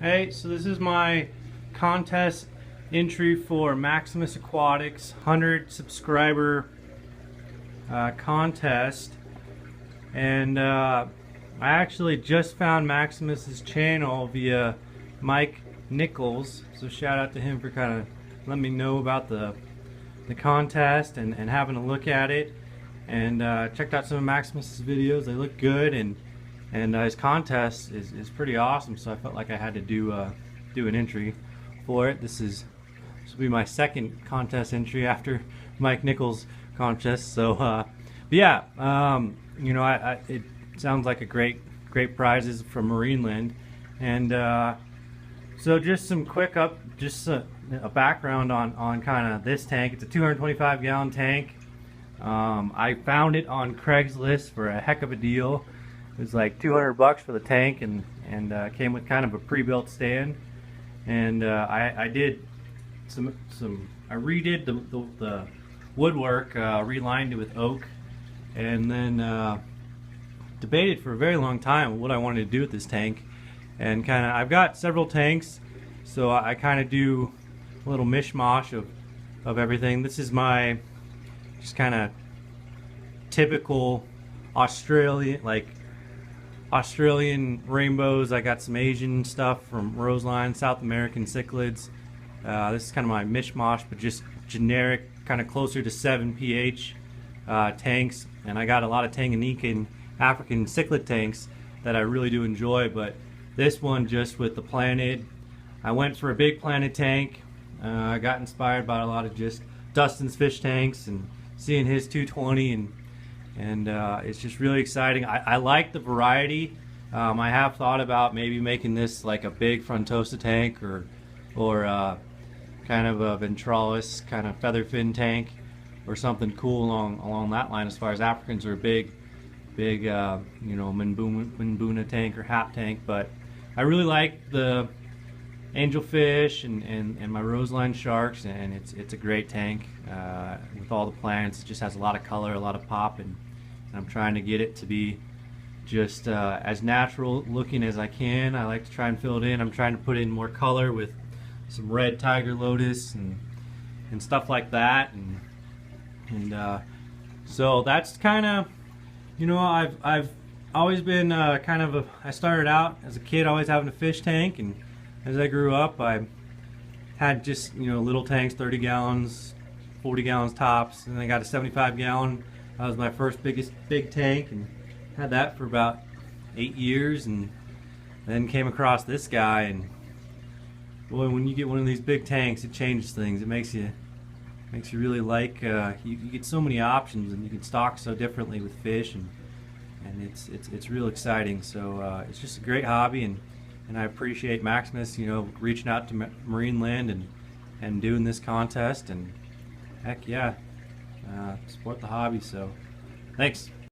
Hey, so this is my contest entry for Maximus Aquatics 100 subscriber contest, and I actually just found Maximus's channel via Mike Nichols, so shout out to him for kind of letting me know about the contest and having a look at it, and checked out some of Maximus's videos. They look good, and his contest is pretty awesome, so I felt like I had to do an entry for it. This will be my second contest entry after Mike Nichols' contest. So but yeah, you know, it sounds like a great prizes from Marineland, and so just some quick a background on kind of this tank. It's a 225 gallon tank. I found it on Craigslist for a heck of a deal. It was like $200 for the tank, and came with kind of a pre-built stand. And I did I redid the woodwork, relined it with oak, and then debated for a very long time what I wanted to do with this tank. And kind of, I've got several tanks, so I kind of do a little mishmash of everything. This is my just kind of typical Australian rainbows. I got some Asian stuff from Roseline, South American cichlids. This is kind of my mishmash, but just generic, kind of closer to 7 pH tanks. And I got a lot of Tanganyikan African cichlid tanks that I really do enjoy, but this one just with the planted. I went for a big planted tank. I got inspired by a lot of just Dustin's fish tanks and seeing his 220, and it's just really exciting. I like the variety. I have thought about maybe making this like a big frontosa tank or kind of a ventralis kind of feather fin tank or something cool along that line, as far as Africans are big you know, Mbuna tank or hap tank. But I really like the angelfish and my roseline sharks, and it's a great tank with all the plants. It just has a lot of color, a lot of pop, and I'm trying to get it to be just as natural looking as I can. I like to try and fill it in. I'm trying to put in more color with some red tiger lotus and stuff like that, and so that's kind of, you know, I've always been kind of I started out as a kid always having a fish tank, and as I grew up I had just, you know, little tanks, 30 gallons, 40 gallons tops, and I got a 75 gallon. That was my first big tank, and had that for about 8 years, and then came across this guy, and boy, when you get one of these big tanks, it changes things. It makes you really like, you get so many options, and you can stock so differently with fish, and it's real exciting. So it's just a great hobby, and I appreciate Maximus, you know, reaching out to Marineland and doing this contest, and heck yeah, support the hobby. So thanks.